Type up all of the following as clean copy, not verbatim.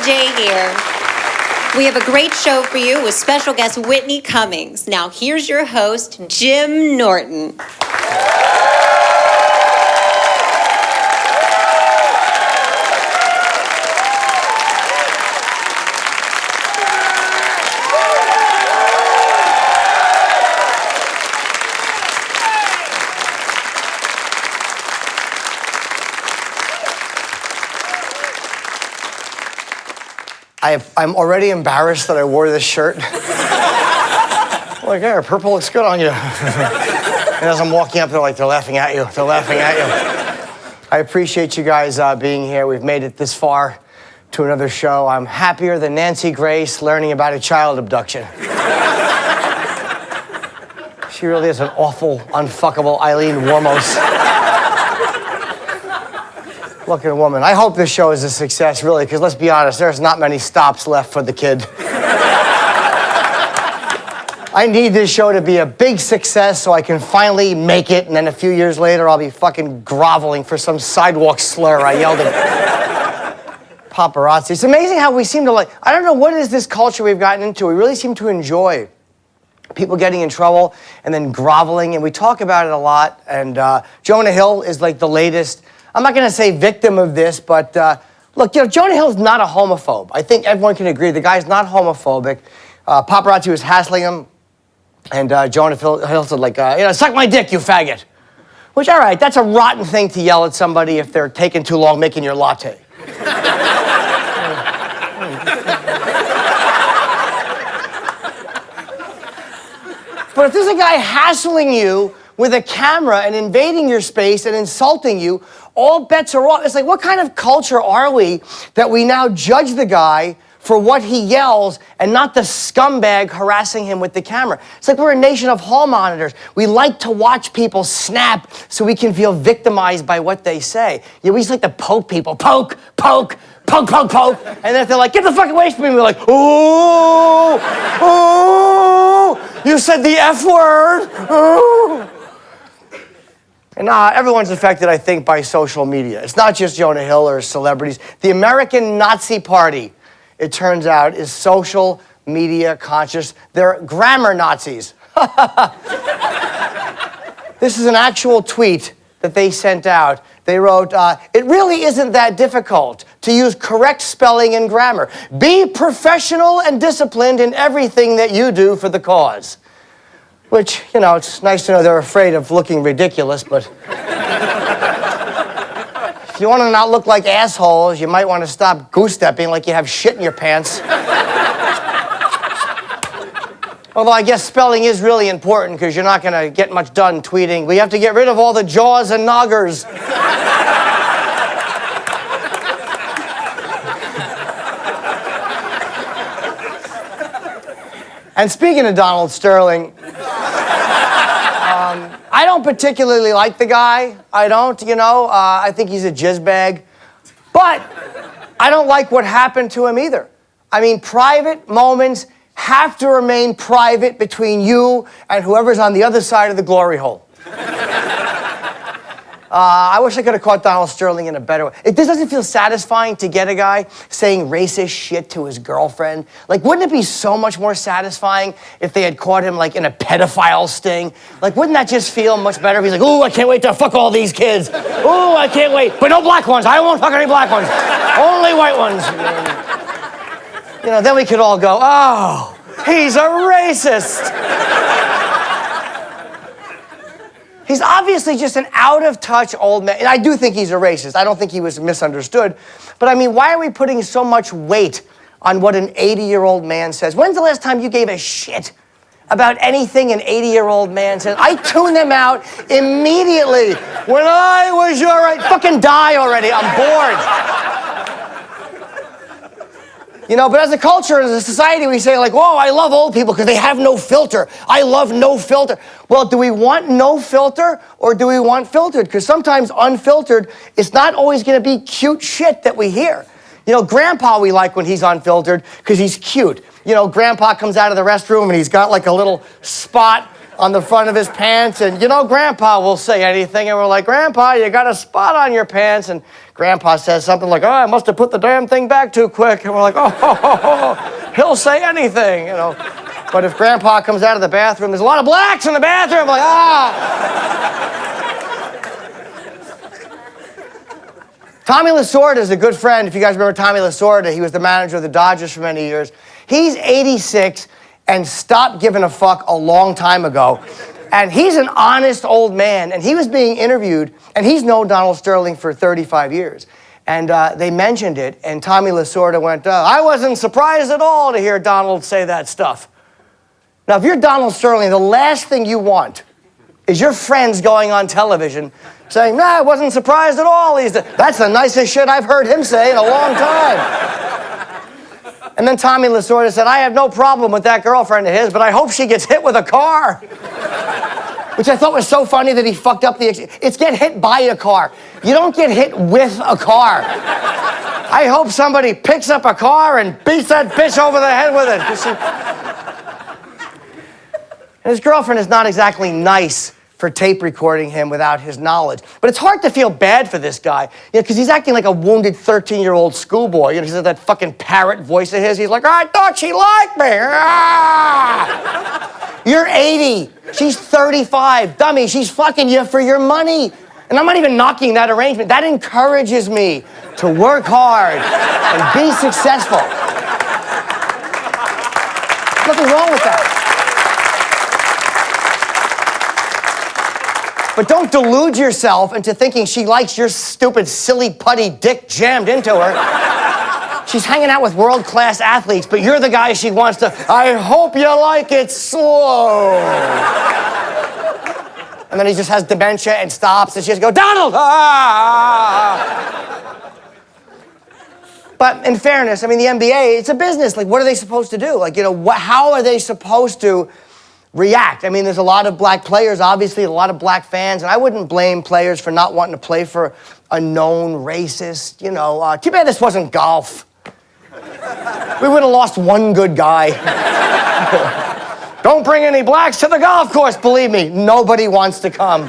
day here. We have a great show for you with special guest Whitney Cummings. Now, here's your host, Jim Norton. I'm already embarrassed that I wore this shirt. Like, yeah, purple looks good on you. And as I'm walking up, they're laughing at you. They're laughing at you. I appreciate you guys being here. We've made it this far to another show. I'm happier than Nancy Grace learning about a child abduction. She really is an awful, unfuckable Eileen Warmos. Looking woman. I hope this show is a success, really, because let's be honest, there's not many stops left for the kid. I need this show to be a big success so I can finally make it, and then a few years later, I'll be fucking groveling for some sidewalk slur I yelled at paparazzi. It's amazing how we seem to I don't know what is this culture we've gotten into. We really seem to enjoy people getting in trouble and then groveling, and we talk about it a lot, and Jonah Hill is the latest. I'm not going to say victim of this, but look, Jonah Hill's not a homophobe. I think everyone can agree the guy's not homophobic. Paparazzi was hassling him, and Jonah Hill said, suck my dick, you faggot. Which, all right, that's a rotten thing to yell at somebody if they're taking too long making your latte. But if there's a guy hassling you with a camera and invading your space and insulting you, all bets are off. It's like, what kind of culture are we that we now judge the guy for what he yells and not the scumbag harassing him with the camera? It's like we're a nation of hall monitors. We like to watch people snap so we can feel victimized by what they say. We just like to poke people. Poke, poke, poke, poke, poke. And then if they're like, get the fuck away from me, we're like, ooh, ooh, you said the F word. Ooh. And everyone's affected, I think, by social media. It's not just Jonah Hill or celebrities. The American Nazi Party, it turns out, is social media conscious. They're grammar Nazis. This is an actual tweet that they sent out. They wrote, it really isn't that difficult to use correct spelling and grammar. Be professional and disciplined in everything that you do for the cause. Which, it's nice to know they're afraid of looking ridiculous, but if you want to not look like assholes, you might want to stop goose-stepping like you have shit in your pants. Although I guess spelling is really important because you're not going to get much done tweeting. We have to get rid of all the jaws and noggers. And speaking of Donald Sterling, I don't particularly like the guy. I don't, I think he's a jizzbag. But I don't like what happened to him either. I mean, private moments have to remain private between you and whoever's on the other side of the glory hole. I wish I could have caught Donald Sterling in a better way. This doesn't feel satisfying to get a guy saying racist shit to his girlfriend. Wouldn't it be so much more satisfying if they had caught him, in a pedophile sting? Wouldn't that just feel much better if he's like, ooh, I can't wait to fuck all these kids. Ooh, I can't wait. But no black ones. I won't fuck any black ones. Only white ones. Then we could all go, oh, he's a racist. He's obviously just an out-of-touch old man. And I do think he's a racist. I don't think he was misunderstood. But I mean, why are we putting so much weight on what an 80-year-old man says? When's the last time you gave a shit about anything an 80-year-old man says? I tune them out immediately. When I was your age, fucking die already. I'm bored. But as a culture, as a society, we say whoa, I love old people because they have no filter. I love no filter. Well, do we want no filter or do we want filtered? Because sometimes unfiltered, it's not always going to be cute shit that we hear. Grandpa we like when he's unfiltered because he's cute. Grandpa comes out of the restroom and he's got a little spot on the front of his pants. And, Grandpa will say anything. And we're like, Grandpa, you got a spot on your pants. And Grandpa says something like, I must have put the damn thing back too quick. And we're like, he'll say anything, But if Grandpa comes out of the bathroom, there's a lot of blacks in the bathroom. I'm like, Tommy Lasorda is a good friend. If you guys remember Tommy Lasorda, he was the manager of the Dodgers for many years. He's 86 and stopped giving a fuck a long time ago. And he's an honest old man. And he was being interviewed, and he's known Donald Sterling for 35 years. And they mentioned it, and Tommy Lasorda went, I wasn't surprised at all to hear Donald say that stuff. Now, if you're Donald Sterling, the last thing you want is your friends going on television saying, I wasn't surprised at all. That's the nicest shit I've heard him say in a long time. And then Tommy Lasorda said, I have no problem with that girlfriend of his, but I hope she gets hit with a car. Which I thought was so funny that he fucked up it's get hit by a car. You don't get hit with a car. I hope somebody picks up a car and beats that bitch over the head with it. And his girlfriend is not exactly nice for tape recording him without his knowledge. But it's hard to feel bad for this guy, because he's acting like a wounded 13-year-old schoolboy. He's got that fucking parrot voice of his. He's like, I thought she liked me. You're 80. She's 35. Dummy, she's fucking you for your money. And I'm not even knocking that arrangement. That encourages me to work hard and be successful. Nothing wrong with that. But don't delude yourself into thinking she likes your stupid, silly, putty dick jammed into her. She's hanging out with world-class athletes, but you're the guy she wants to, I hope you like it slow. And then he just has dementia and stops, and she has to go, Donald! Ah! But in fairness, the NBA, it's a business. Like, what are they supposed to do? How are they supposed to react? There's a lot of black players, obviously, a lot of black fans, and I wouldn't blame players for not wanting to play for a known racist, too bad this wasn't golf. We would have lost one good guy. Don't bring any blacks to the golf course, believe me, nobody wants to come.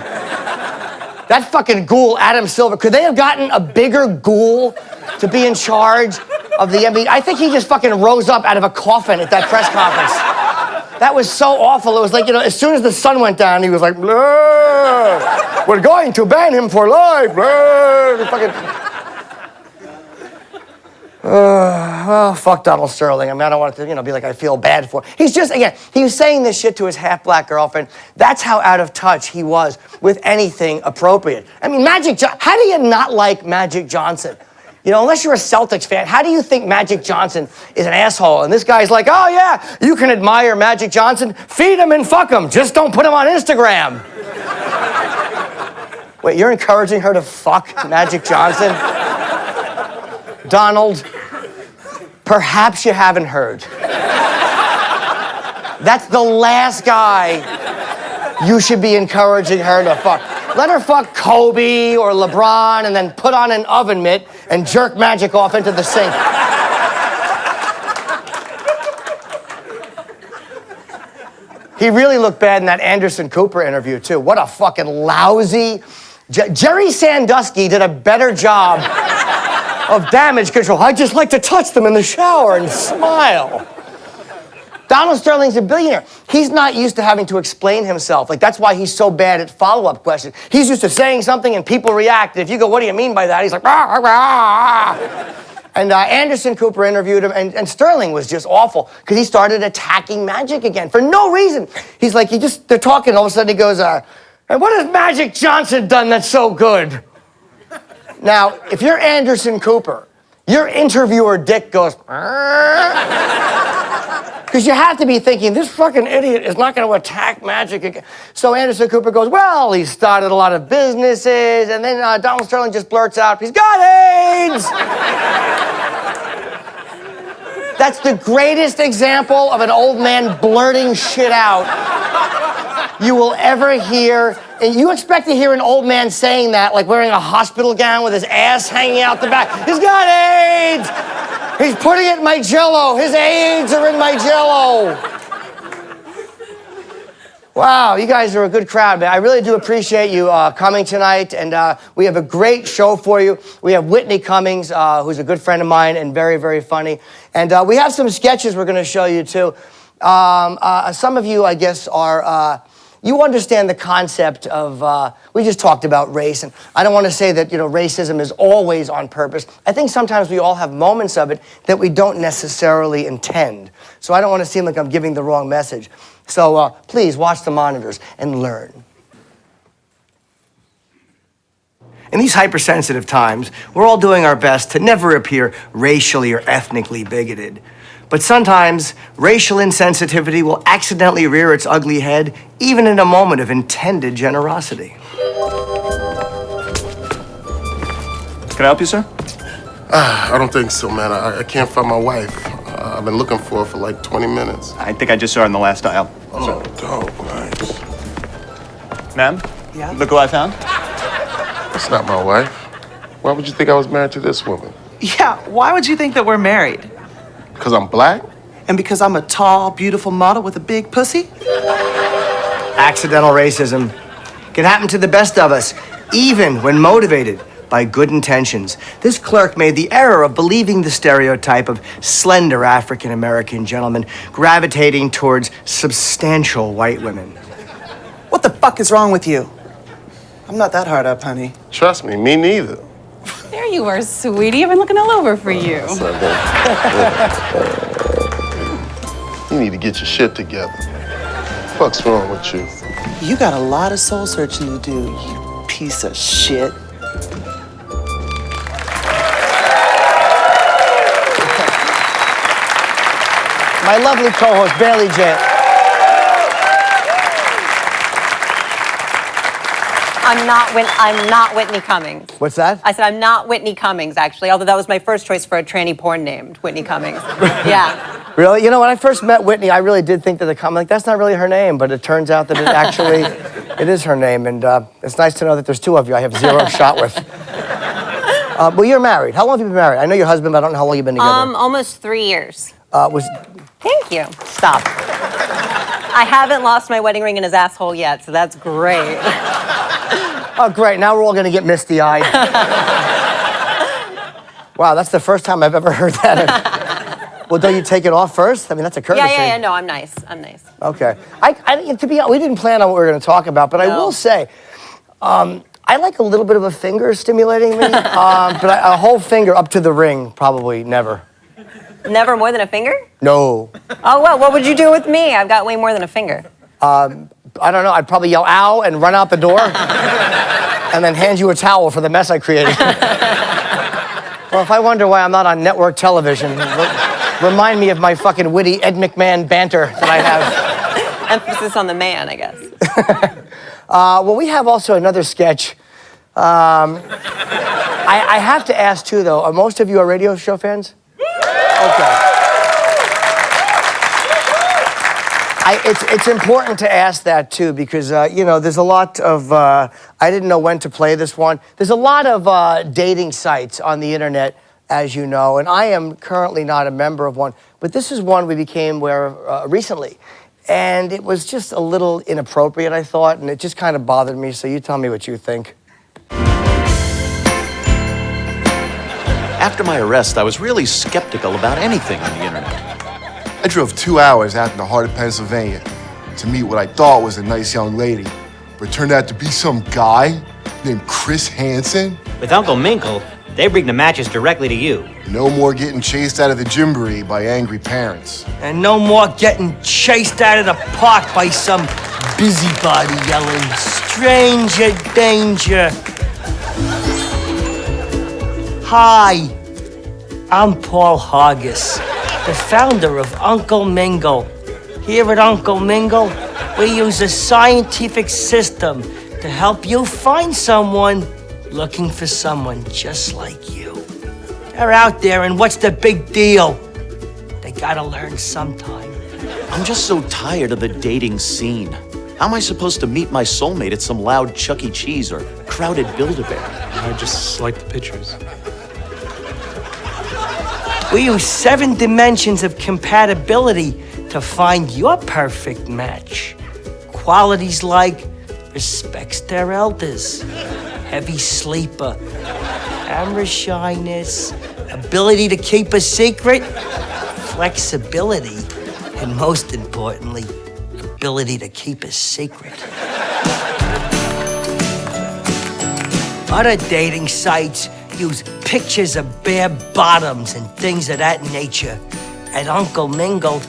That fucking ghoul, Adam Silver, could they have gotten a bigger ghoul to be in charge of the NBA? I think he just fucking rose up out of a coffin at that press conference. That was so awful. It was like, as soon as the sun went down, he was like, blah, we're going to ban him for life. Blah. Well, fuck Donald Sterling. I don't want it to, be like I feel bad for him. He's just, again, he was saying this shit to his half-black girlfriend. That's how out of touch he was with anything appropriate. how do you not like Magic Johnson? Unless you're a Celtics fan, how do you think Magic Johnson is an asshole? And this guy's like, oh yeah, you can admire Magic Johnson, feed him and fuck him, just don't put him on Instagram. Wait, you're encouraging her to fuck Magic Johnson? Donald, perhaps you haven't heard. That's the last guy you should be encouraging her to fuck. Let her fuck Kobe or LeBron and then put on an oven mitt and jerk Magic off into the sink. He really looked bad in that Anderson Cooper interview, too. What a fucking lousy... Jerry Sandusky did a better job of damage control. I just like to touch them in the shower and smile. Donald Sterling's a billionaire. He's not used to having to explain himself. That's why he's so bad at follow-up questions. He's used to saying something and people react. And if you go, what do you mean by that? He's like, rah, rah. And Anderson Cooper interviewed him, and Sterling was just awful because he started attacking Magic again for no reason. He's like, they're talking, all of a sudden he goes, and what has Magic Johnson done that's so good? Now, if you're Anderson Cooper, your interviewer dick goes, because you have to be thinking, this fucking idiot is not going to attack Magic again. So Anderson Cooper goes, well, he started a lot of businesses, and then Donald Sterling just blurts out, he's got AIDS! That's the greatest example of an old man blurting shit out you will ever hear. And you expect to hear an old man saying that, like wearing a hospital gown with his ass hanging out the back. He's got AIDS! He's putting it in my Jell-O. His AIDS are in my Jell-O. Wow, you guys are a good crowd, man. I really do appreciate you coming tonight, and we have a great show for you. We have Whitney Cummings, who's a good friend of mine and very, very funny. And we have some sketches we're going to show you, too. Some of you, I guess, are... you understand the concept of, we just talked about race, and I don't want to say that, racism is always on purpose. I think sometimes we all have moments of it that we don't necessarily intend. So I don't want to seem like I'm giving the wrong message. So please watch the monitors and learn. In these hypersensitive times, we're all doing our best to never appear racially or ethnically bigoted. But sometimes, racial insensitivity will accidentally rear its ugly head, even in a moment of intended generosity. Can I help you, sir? I don't think so, man. I can't find my wife. I've been looking for her for like 20 minutes. I think I just saw her in the last aisle. Oh, dope, nice. Ma'am? Yeah? Look who I found. That's not my wife. Why would you think I was married to this woman? Yeah, why would you think that we're married? Because I'm black? And because I'm a tall, beautiful model with a big pussy? Accidental racism can happen to the best of us, even when motivated by good intentions. This clerk made the error of believing the stereotype of slender African-American gentlemen gravitating towards substantial white women. What the fuck is wrong with you? I'm not that hard up, honey. Trust me neither. There you are, sweetie. I've been looking all over for you. You need to get your shit together. Fuck's wrong with you? You got a lot of soul searching to do, you piece of shit. My lovely co-host, Bailey J. I'm not Whitney Cummings. What's that? I said I'm not Whitney Cummings, actually, although that was my first choice for a tranny porn named Whitney Cummings. Yeah. Really? When I first met Whitney, I really did think that that's not really her name, but it turns out that it actually, it is her name, and it's nice to know that there's two of you I have zero shot with. Well, you're married. How long have you been married? I know your husband, but I don't know how long you've been together. Almost 3 years. Was Thank you. Stop. I haven't lost my wedding ring in his asshole yet, so that's great. Oh, great. Now we're all going to get misty-eyed. Wow, that's the first time I've ever heard that. Well, don't you take it off first? I mean, that's a courtesy. Yeah. No, I'm nice. Okay. To be honest, we didn't plan on what we were going to talk about, but I will say, I like a little bit of a finger stimulating me, but a whole finger up to the ring, probably never. Never more than a finger? No. Oh, well, what would you do with me? I've got way more than a finger. I don't know. I'd probably yell, ow, and run out the door, and then hand you a towel for the mess I created. Well, if I wonder why I'm not on network television, remind me of my fucking witty Ed McMahon banter that I have. Emphasis on the man, I guess. Well, we have also another sketch. I have to ask, too, though, are most of you radio show fans? Okay. It's important to ask that, too, because, there's a lot of, I didn't know when to play this one. There's a lot of dating sites on the internet, as you know, and I am currently not a member of one, but this is one we became aware of recently. And it was just a little inappropriate, I thought, and it just kind of bothered me, so you tell me what you think. After my arrest, I was really skeptical about anything on the internet. I drove 2 hours out in the heart of Pennsylvania to meet what I thought was a nice young lady, but it turned out to be some guy named Chris Hansen. With Uncle Minkle, they bring the matches directly to you. No more getting chased out of the gymboree by angry parents. And no more getting chased out of the park by some busybody yelling, "Stranger danger." Hi, I'm Paul Hargis, the founder of Uncle Mingle. Here at Uncle Mingle, we use a scientific system to help you find someone looking for someone just like you. They're out there, and what's the big deal? They gotta learn sometime. I'm just so tired of the dating scene. How am I supposed to meet my soulmate at some loud Chuck E. Cheese or crowded Build-A-Bear? I just like the pictures. We use 7 dimensions of compatibility to find your perfect match. Qualities like respects their elders, heavy sleeper, camera shyness, ability to keep a secret, flexibility, and most importantly, ability to keep a secret. Other dating sites use pictures of bare bottoms and things of that nature. At Uncle Mingle,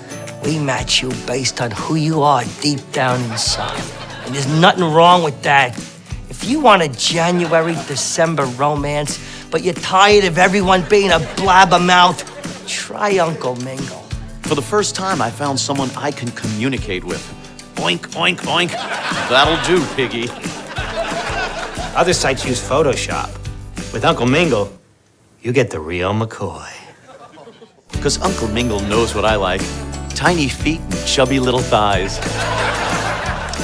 we match you based on who you are deep down inside. And there's nothing wrong with that. If you want a January, December romance, but you're tired of everyone being a blabbermouth, try Uncle Mingle. For the first time, I found someone I can communicate with. Oink, oink, oink. That'll do, piggy. Other sites use Photoshop. With Uncle Mingle, you get the real McCoy. Because Uncle Mingle knows what I like. Tiny feet and chubby little thighs.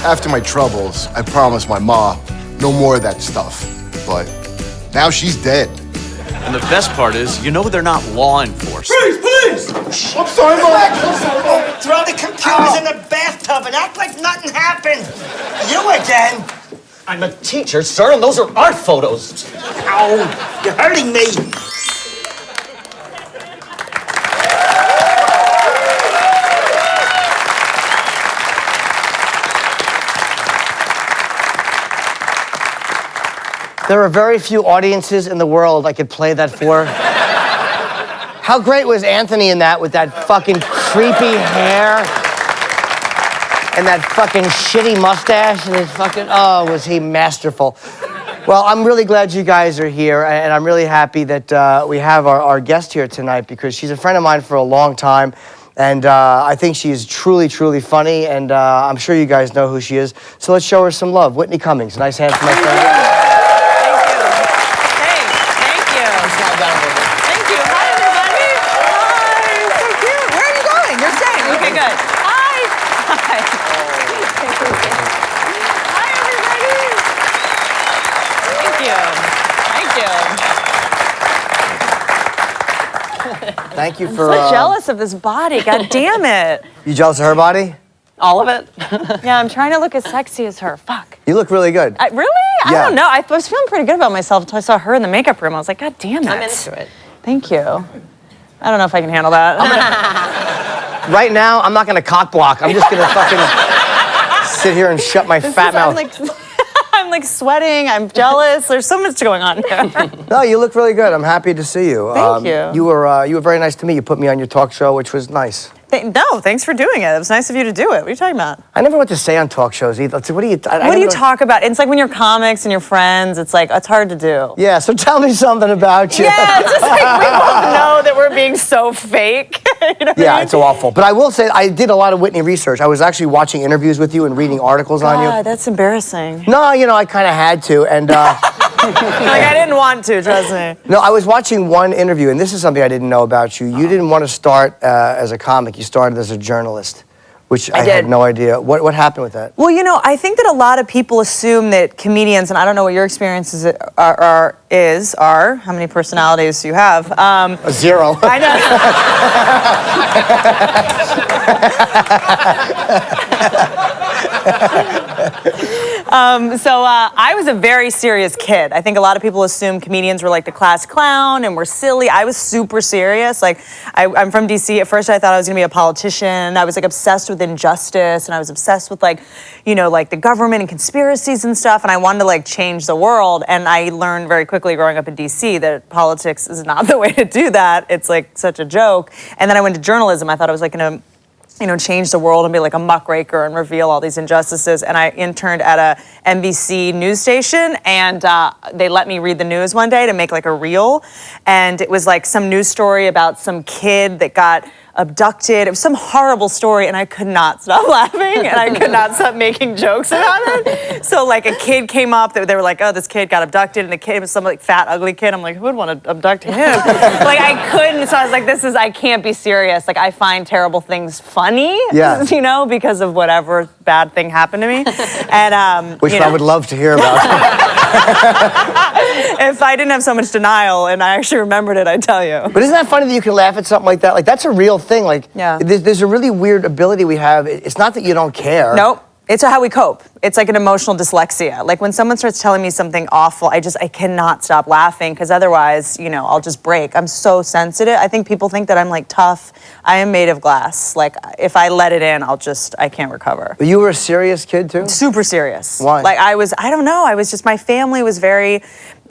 After my troubles, I promised my ma no more of that stuff. But now she's dead. And the best part is, you know they're not law enforcement. Please! I'm sorry, Mom. Throw the computers in the bathtub and act like nothing happened. You again. I'm a teacher, sir, and those are art photos. Ow, you're hurting me. There are very few audiences in the world I could play that for. How great was Anthony in that with that fucking creepy hair and that fucking shitty mustache and his fucking, oh, was he masterful. Well, I'm really glad you guys are here, and I'm really happy that we have our guest here tonight because she's a friend of mine for a long time, and I think she's truly, truly funny, and I'm sure you guys know who she is. So let's show her some love. Whitney Cummings. Nice hand for my friend. Thank you for. I'm so jealous of this body. God damn it. You jealous of her body? All of it. Yeah, I'm trying to look as sexy as her. Fuck. You look really good. Really? I don't know. I was feeling pretty good about myself until I saw her in the makeup room. I was like, God damn it. I'm into it. Thank you. I don't know if I can handle that. Right now, I'm not gonna cock block. I'm just gonna fucking sit here and shut my fat mouth. I'm like sweating. I'm jealous. There's so much going on here. No, you look really good. I'm happy to see you. Thank you. You were very nice to me. You put me on your talk show, which was nice. No, thanks for doing it. It was nice of you to do it. What are you talking about? I never know what to say on talk shows either. What do you? What do you talk about? It's like when you're comics and you're friends. It's like it's hard to do. Yeah. So tell me something about you. Yeah, it's just like we both know that we're being so fake. You know Yeah, it's awful. But I will say I did a lot of Whitney research. I was actually watching interviews with you and reading articles on you. God, that's embarrassing. No, I kind of had to, and. Like I didn't want to, trust me. No, I was watching one interview, and this is something I didn't know about you. You didn't want to start as a comic. You started as a journalist, which I had no idea. What happened with that? Well, I think that a lot of people assume that comedians, and I don't know what your experiences are. How many personalities do you have? Zero. I know. So I was a very serious kid. I think a lot of people assume comedians were like the class clown and we're silly. I was super serious. Like I'm from DC. At first I thought I was gonna be a politician. I was like obsessed with injustice and I was obsessed with like the government and conspiracies and stuff. And I wanted to like change the world. And I learned very quickly growing up in DC that politics is not the way to do that. It's like such a joke. And then I went to journalism. I thought I was like gonna change the world and be like a muckraker and reveal all these injustices. And I interned at a NBC news station, and they let me read the news one day to make like a reel. And it was like some news story about some kid that got abducted. It was some horrible story, and I could not stop laughing, and I could not stop making jokes about it. So like a kid came up, they were like, oh, this kid got abducted, and the kid was some like fat, ugly kid. I'm like, who would want to abduct him? Like I couldn't, so I was like, I can't be serious. Like I find terrible things funny, because of whatever bad thing happened to me. And which I would love to hear about. If I didn't have so much denial and I actually remembered it, I'd tell you. But isn't that funny that you can laugh at something like that? Like that's a real thing. Like yeah. there's a really weird ability we have. It's not that you don't care. Nope. It's how we cope. It's like an emotional dyslexia. Like when someone starts telling me something awful, I cannot stop laughing because otherwise, I'll just break. I'm so sensitive. I think people think that I'm like tough. I am made of glass. Like if I let it in, I can't recover. But you were a serious kid too? Super serious. Why? Like I don't know. My family was very,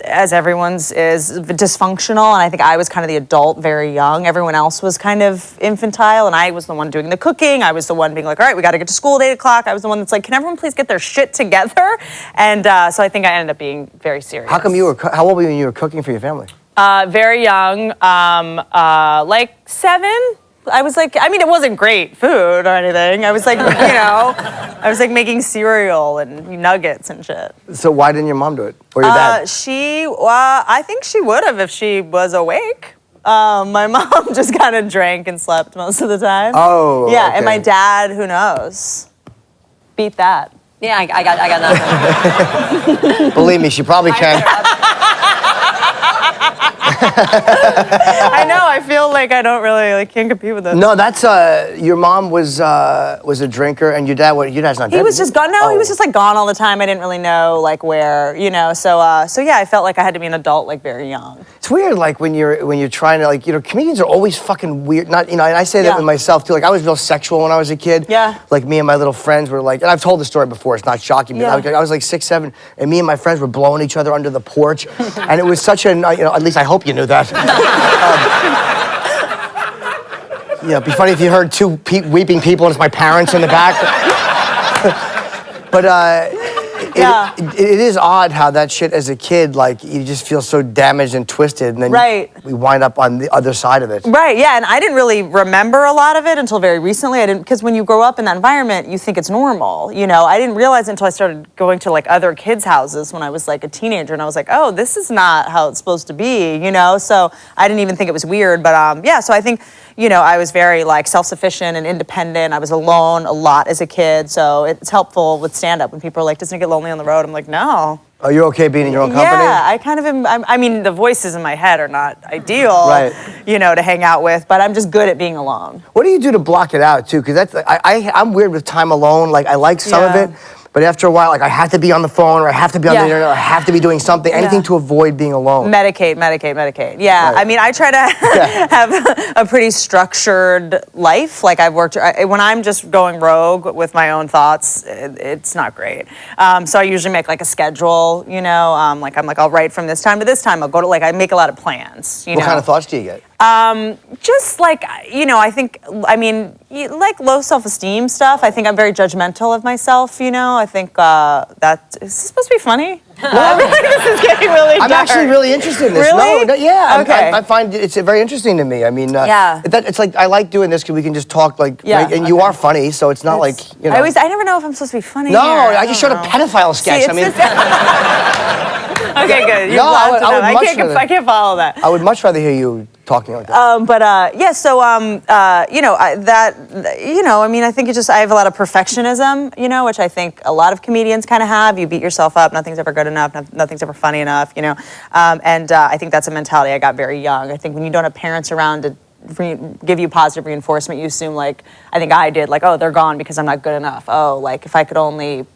as everyone's is, dysfunctional, and I think I was kind of the adult very young. Everyone else was kind of infantile, and I was the one doing the cooking. I was the one being like, all right, we got to get to school at 8 o'clock. I was the one that's like, can everyone please get their shit together? And so I think I ended up being very serious. How old were you when you were cooking for your family? Very young, like 7. I was like, it wasn't great food or anything. I was like, I was like making cereal and nuggets and shit. So why didn't your mom do it? Or your dad? I think she would have if she was awake. My mom just kind of drank and slept most of the time. Oh, yeah, okay. and my dad, who knows? Beat that. Yeah, I got nothing. Believe me, she probably can. I know. I feel like I don't really can't compete with it. No, that's your mom was a drinker, and your dad. Your dad's not dead. He was just gone. No, he was just like gone all the time. I didn't really know like where, So yeah, I felt like I had to be an adult like very young. It's weird, like when you're trying to comedians are always fucking weird. Not and I say that with myself too. Like I was real sexual when I was a kid. Yeah. Like me and my little friends were like, and I've told the story before. It's not shocking, but I was like 6, 7, and me and my friends were blowing each other under the porch, and it was such a at least I hope you knew that. It'd be funny if you heard 2 weeping people and it's my parents in the back. But it is odd how that shit as a kid, like you just feel so damaged and twisted, and then we wind up on the other side of it. Right, yeah, and I didn't really remember a lot of it until very recently. Because when you grow up in that environment, you think it's normal. I didn't realize until I started going to like other kids' houses when I was like a teenager, and I was like, oh, this is not how it's supposed to be, So I didn't even think it was weird, but so I think, I was very like self-sufficient and independent. I was alone a lot as a kid, so it's helpful with stand-up when people are like, doesn't it get lonely on the road? I'm like, no. Oh, you're okay being in your own company? Yeah, I kind of am. I mean, the voices in my head are not ideal, right. To hang out with, but I'm just good at being alone. What do you do to block it out, too? Because I'm weird with time alone. Like, I like some of it, but after a while, like, I have to be on the phone, or I have to be on the internet, or I have to be doing something, anything to avoid being alone. Medicate. Yeah, right. I mean, I try to have a pretty structured life. Like, I've worked, when I'm just going rogue with my own thoughts, it's not great. So I usually make like a schedule, like I'm like, I'll write from this time to this time. I'll go to, like, I make a lot of plans. What kind of thoughts do you get? Just like, I think, like low self-esteem stuff. I think I'm very judgmental of myself, I think that, is this supposed to be funny? I feel like this is getting really dark. I'm actually really interested in this. Really? No, yeah. Okay. I find it's very interesting to me. I mean, yeah. It's like, I like doing this because we can just talk like, and you are funny, so it's not like, I never know if I'm supposed to be funny. No, here. I just showed a pedophile sketch. Okay, good. No, I can't follow that. I would much rather hear you talking like that. I think I have a lot of perfectionism, which I think a lot of comedians kind of have. You beat yourself up, nothing's ever good enough, nothing's ever funny enough, and I think that's a mentality I got very young. I think when you don't have parents around to give you positive reinforcement, you assume, like, I think I did, like, oh, they're gone because I'm not good enough. Oh, like, if I could only,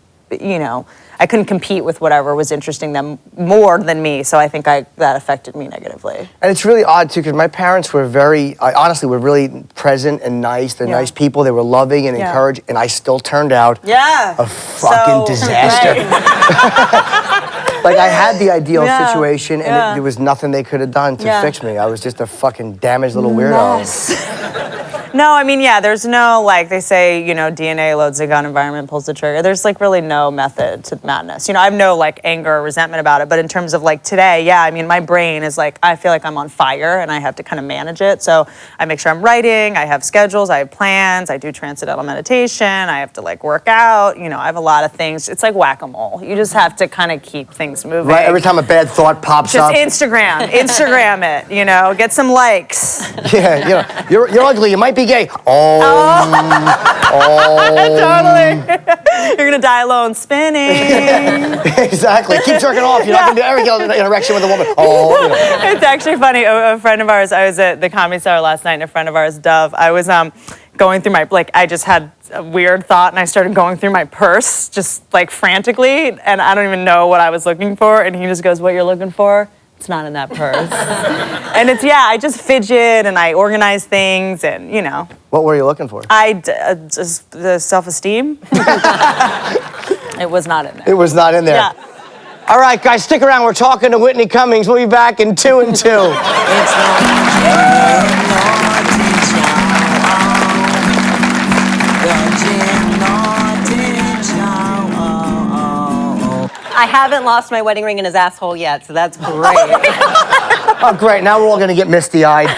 I couldn't compete with whatever was interesting them more than me, so I think that affected me negatively. And it's really odd, too, because my parents were honestly, were really present and nice. They're nice people. They were loving and encouraging, and I still turned out a fucking disaster. Like, I had the ideal situation, and there was nothing they could have done to fix me. I was just a fucking damaged little weirdo. No, there's no, like, they say, DNA loads the gun, environment pulls the trigger. There's, like, really no method to madness. I have no, like, anger or resentment about it, but in terms of, like, today, my brain is, like, I feel like I'm on fire, and I have to kind of manage it. So I make sure I'm writing, I have schedules, I have plans, I do transcendental meditation, I have to, like, work out, I have a lot of things. It's like whack-a-mole. You just have to kind of keep things moving. Right, every time a bad thought pops up. Just Instagram it, get some likes. Yeah, you're ugly, you might be gay. Totally. You're gonna die alone spinning. Exactly. Keep jerking off. You're not gonna ever get an erection with a woman. It's actually funny. A friend of ours, I was at the Comedy Cellar last night, and a friend of ours, Dove, going through my, like, I just had a weird thought and I started going through my purse just like frantically, and I don't even know what I was looking for, and he just goes, "What you're looking for? It's not in that purse." And it's, yeah, I just fidget and I organize things and, you know. What were you looking for? Just the self-esteem. It was not in there. It was not in there. Yeah. All right, guys, stick around. We're talking to Whitney Cummings. We'll be back in 2 and 2. I haven't lost my wedding ring in his asshole yet, so that's great. Oh, great. Now we're all going to get misty-eyed.